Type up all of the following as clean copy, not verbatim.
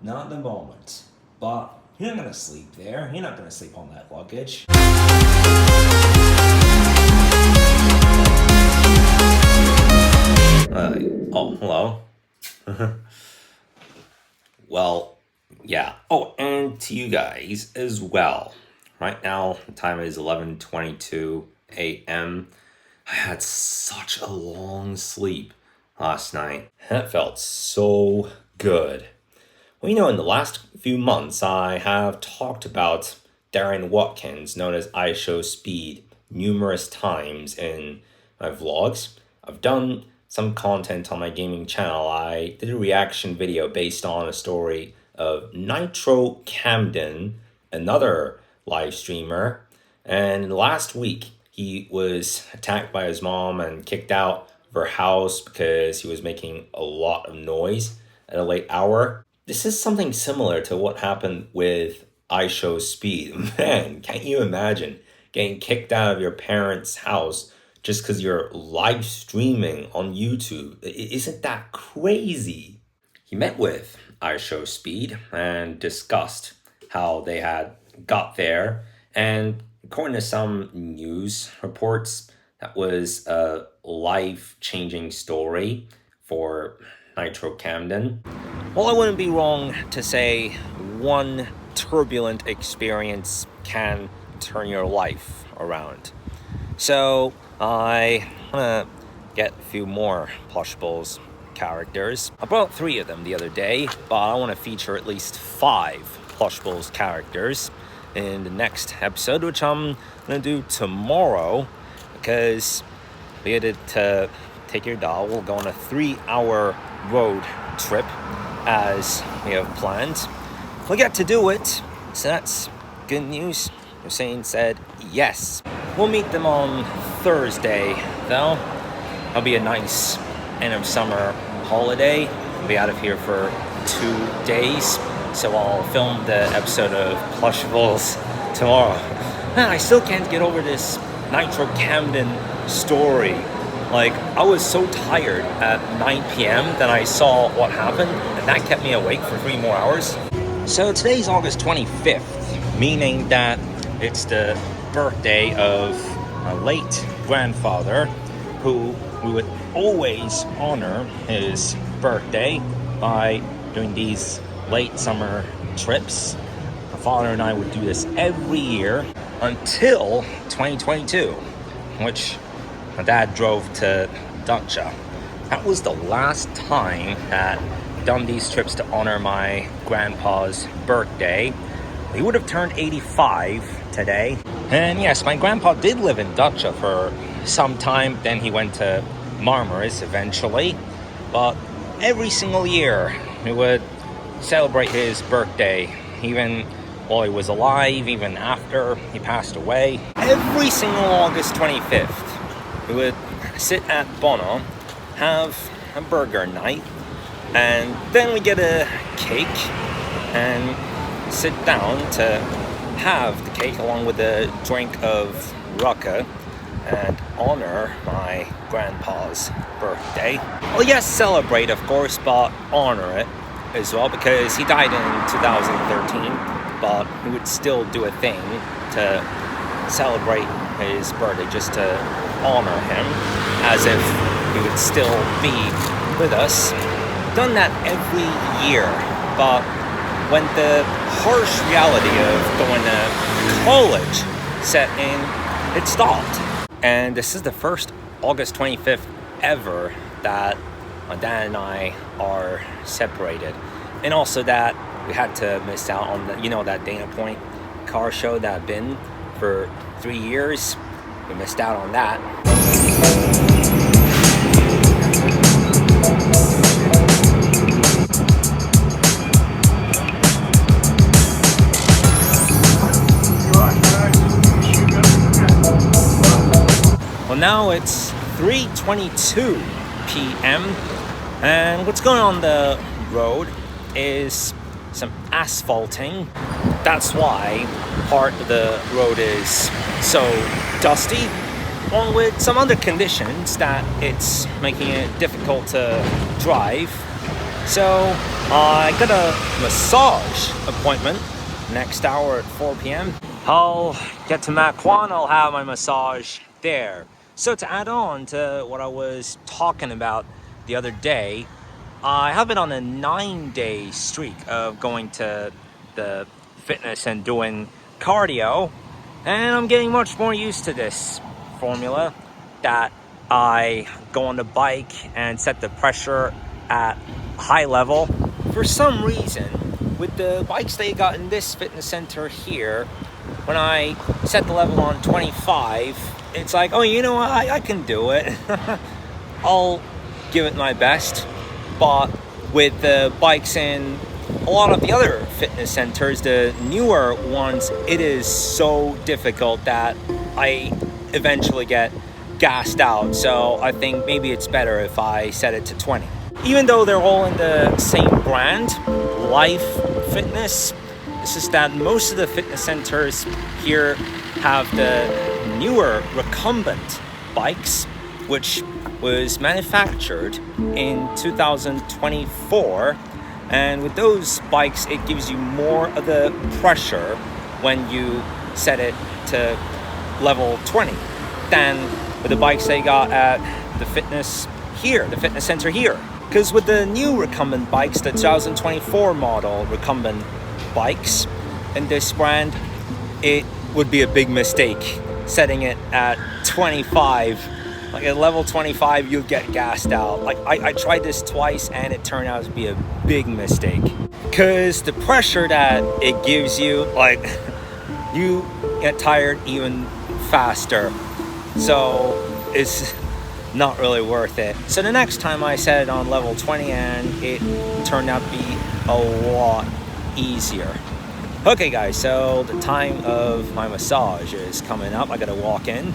Not at the moment. But you're not gonna sleep there. You're not gonna sleep on that luggage. Hello? Well, yeah. Oh, and to you guys as well. Right now, the time is 11:22 a.m. I had such a long sleep last night. And it felt so good. Well, in the last few months, I have talked about Darren Watkins, known as iShowSpeed, numerous times in my vlogs. I've done some content on my gaming channel. I did a reaction video based on a story of Nitro Camden, another live streamer. And last week, he was attacked by his mom and kicked out of her house because he was making a lot of noise at a late hour. This is something similar to what happened with iShowSpeed. Man, can't you imagine getting kicked out of your parents' house just because you're live streaming on YouTube? Isn't that crazy? He met with iShowSpeed and discussed how they had got there. And according to some news reports, that was a life-changing story for Nitro Camden. Well, I wouldn't be wrong to say one turbulent experience can turn your life around. So I want to get a few more Plushables characters. I brought 3 of them the other day, but I want to feature at least 5 Plushables characters in the next episode, which I'm going to do tomorrow, because we had to take your doll. We'll go on a 3-hour road trip as we have planned. We got to do it, so that's good news. Hussein said yes. We'll meet them on Thursday, though. It'll be a nice end of summer holiday. We'll be out of here for 2 days, so I'll film the episode of Plushables tomorrow. Man, I still can't get over this Nitro Camden story. Like, I was so tired at 9 p.m. that I saw what happened, and that kept me awake for 3 more hours. So today's August 25th, meaning that it's the birthday of my late grandfather, who we would always honor his birthday by doing these late summer trips. My father and I would do this every year until 2022, which my dad drove to Dacia. That was the last time that I've done these trips to honor my grandpa's birthday. He would have turned 85 today. And yes, my grandpa did live in Dacia for some time. Then he went to Marmaris eventually. But every single year, we would celebrate his birthday, even while he was alive, even after he passed away. Every single August 25th, we would sit at Bono, have a burger night, and then we get a cake and sit down to have the cake along with a drink of raka and honor my grandpa's birthday. Well, yes, celebrate, of course, but honor it as well, because he died in 2013, but we would still do a thing to celebrate his birthday, just to honor him as if he would still be with us. Done that every year, but when the harsh reality of going to college set in, it stopped. And this is the first August 25th ever that my dad and I are separated. And also that we had to miss out on that Dana Point car show that I've been for 3 years. We missed out on that. Well, now it's 3:22 p.m. and what's going on the road is some asphalting. That's why part of the road is so dusty, along with some other conditions that it's making it difficult to drive. So I got a massage appointment next hour at 4 p.m. I'll get to Mat Kwan, I'll have my massage there. So to add on to what I was talking about the other day, I have been on a 9-day streak of going to the fitness and doing cardio, and I'm getting much more used to this formula that I go on the bike and set the pressure at high level. For some reason, with the bikes they got in this fitness center here, when I set the level on 25, it's like, oh, you know what, I can do it. I'll give it my best. But with the bikes in a lot of the other fitness centers, the newer ones, it is so difficult that I eventually get gassed out. So I think maybe it's better if I set it to 20. Even though they're all in the same brand, Life Fitness, it's just that most of the fitness centers here have the newer recumbent bikes, which was manufactured in 2024, and with those bikes it gives you more of the pressure when you set it to level 20 than with the bikes they got at the fitness center here. Because with the new recumbent bikes, the 2024 model recumbent bikes in this brand, it would be a big mistake setting it at 25. Like at level 25, you'll get gassed out. Like I tried this twice and it turned out to be a big mistake. Cause the pressure that it gives you, like you get tired even faster. So it's not really worth it. So the next time I set it on level 20 and it turned out to be a lot easier. Okay guys, so the time of my massage is coming up. I gotta walk in.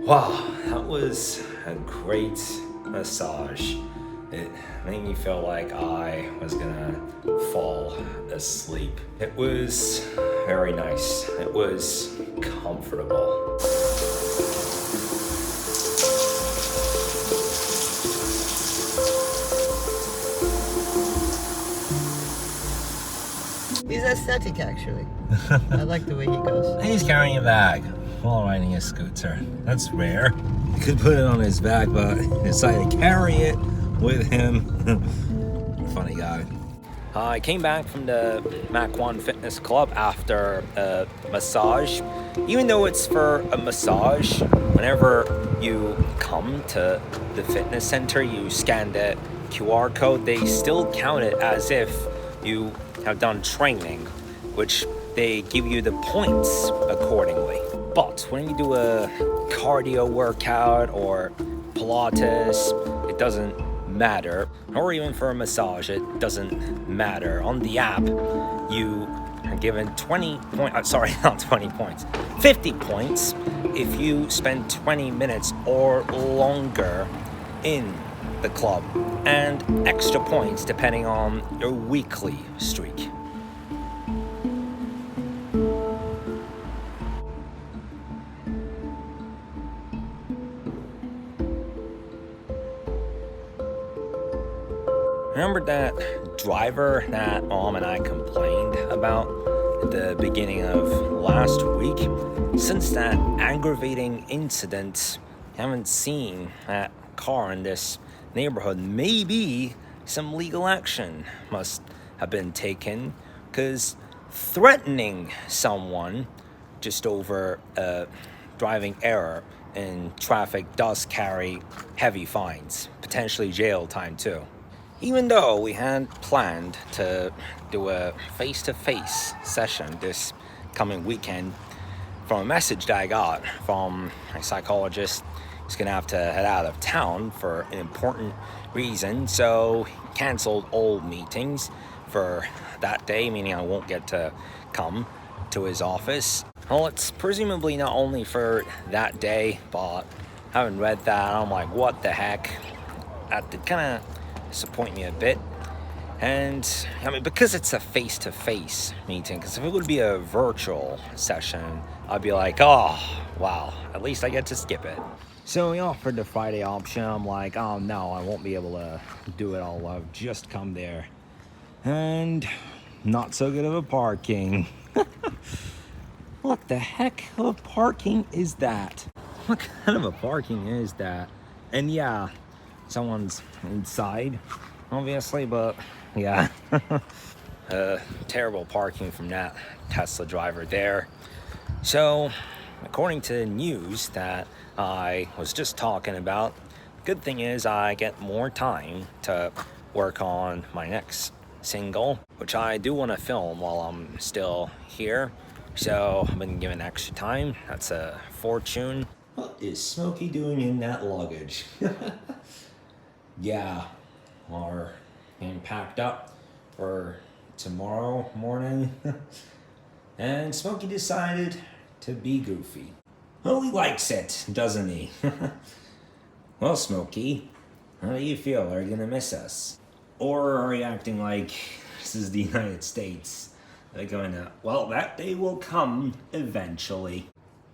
Wow, that was a great massage. It made me feel like I was gonna fall asleep. It was very nice. It was comfortable. He's aesthetic, actually. I like the way he goes. And he's carrying a bag while riding a scooter. That's rare. He could put it on his back, but he decided to carry it with him. Funny guy. I came back from the Mat Kwan Fitness Club after a massage. Even though it's for a massage, whenever you come to the fitness center, you scan the QR code, they still count it as if you have done training, which they give you the points accordingly. But when you do a cardio workout or Pilates, it doesn't matter. Or even for a massage, it doesn't matter. On the app, you are given 20 points, sorry, not 20 points, 50 points if you spend 20 minutes or longer in the club, and extra points depending on your weekly streak. Remember that driver that Mom and I complained about at the beginning of last week? Since that aggravating incident, I haven't seen that car in this neighborhood. Maybe some legal action must have been taken, because threatening someone just over a driving error in traffic does carry heavy fines, potentially jail time too. Even though we had planned to do a face-to-face session this coming weekend, from a message that I got from my psychologist, he's gonna have to head out of town for an important reason, so he canceled all meetings for that day, meaning I won't get to come to his office. Well, it's presumably not only for that day, but having read that, I'm like, what the heck? At the kind of disappoint me a bit. And I mean, because it's a face-to-face meeting, because if it would be a virtual session, I'd be like, oh, wow, at least I get to skip it. So he offered the Friday option. I'm like, oh no, I won't be able to do it. I'll just come there. And not so good of a parking. What the heck of parking is that? What kind of a parking is that? And yeah, someone's inside, obviously, but yeah. Terrible parking from that Tesla driver there. So, according to the news that I was just talking about, good thing is I get more time to work on my next single, which I do want to film while I'm still here. So I've been given extra time. That's a fortune. What is Smokey doing in that luggage? Yeah, we're getting packed up for tomorrow morning. And Smokey decided to be goofy. Well, he likes it, doesn't he? Well, Smokey, how do you feel? Are you gonna miss us? Or are you acting like this is the United States? They're going to, well, that day will come eventually.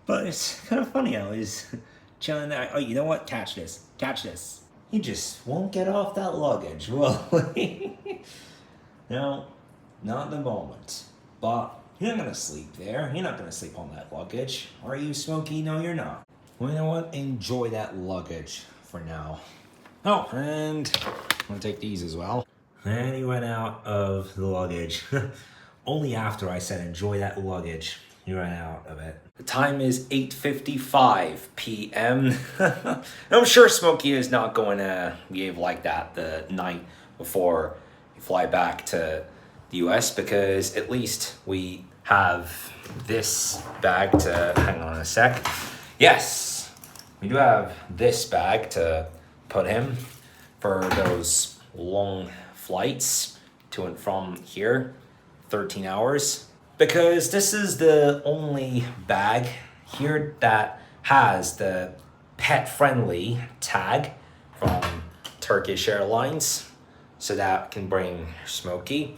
But it's kind of funny how he's chilling there. Oh, you know what? Catch this. Catch this. He just won't get off that luggage, will he? No, not at the moment. But you're not going to sleep there. You're not going to sleep on that luggage. Are you, Smokey? No, you're not. Well, you know what? Enjoy that luggage for now. Oh, and I'm going to take these as well. And he went out of the luggage. Only after I said enjoy that luggage, he ran out of it. The time is 8:55 p.m. I'm sure Smokey is not going to behave like that the night before you fly back to the US, because at least we have this bag to, hang on a sec. Yes, we do have this bag to put him for those long flights to and from here. 13 hours, because this is the only bag here that has the pet-friendly tag from Turkish Airlines, so that can bring Smokey.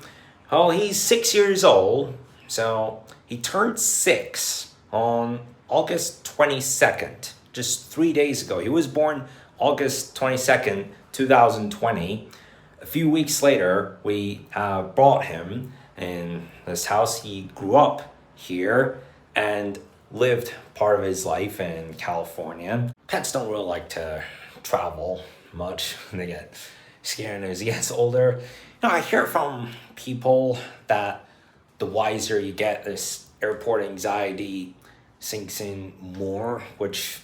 Oh, he's 6 years old, so he turned 6 on August 22nd, just 3 days ago. He was born August 22nd, 2020. A few weeks later, we brought him in this house. He grew up here and lived part of his life in California. Pets don't really like to travel much. They get scared as he gets older. You know, I hear from people that the wiser you get, this airport anxiety sinks in more, which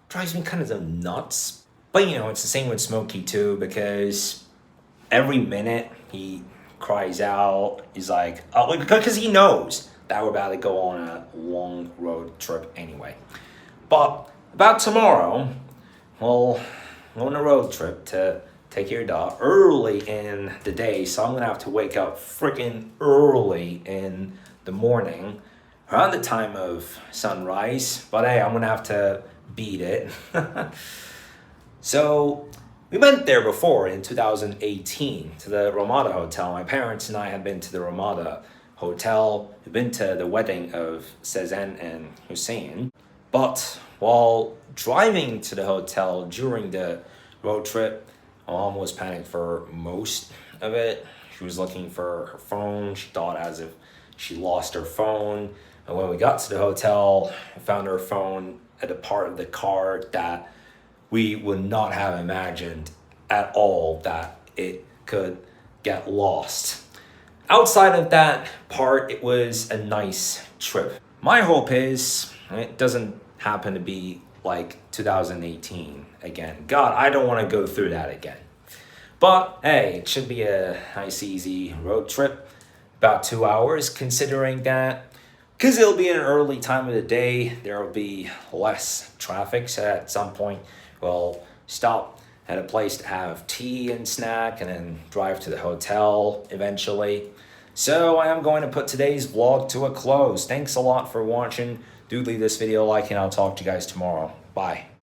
drives me kind of nuts. But you know, it's the same with Smokey too, because every minute he cries out, he's like, oh, because he knows that we're about to go on a long road trip anyway. But about tomorrow, we'll go on a road trip to take your dog early in the day, so I'm gonna have to wake up freaking early in the morning, around the time of sunrise. But hey, I'm gonna have to beat it. So we went there before in 2018 to the Ramada Hotel. My parents and I had been to the Ramada Hotel. We've been to the wedding of Sezen and Hussein. But while driving to the hotel during the road trip, Mom was panicked for most of it. She was looking for her phone. She thought as if she lost her phone. And when we got to the hotel, I found her phone at a part of the car that we would not have imagined at all that it could get lost. Outside of that part, it was a nice trip. My hope is it doesn't happen to be like 2018 again. God, I don't want to go through that again. But hey, it should be a nice, easy road trip. About 2 hours, considering that, because it'll be an early time of the day, there will be less traffic. So at some point, we'll stop at a place to have tea and snack and then drive to the hotel eventually. So I am going to put today's vlog to a close. Thanks a lot for watching. Do leave this video a like and I'll talk to you guys tomorrow. Bye.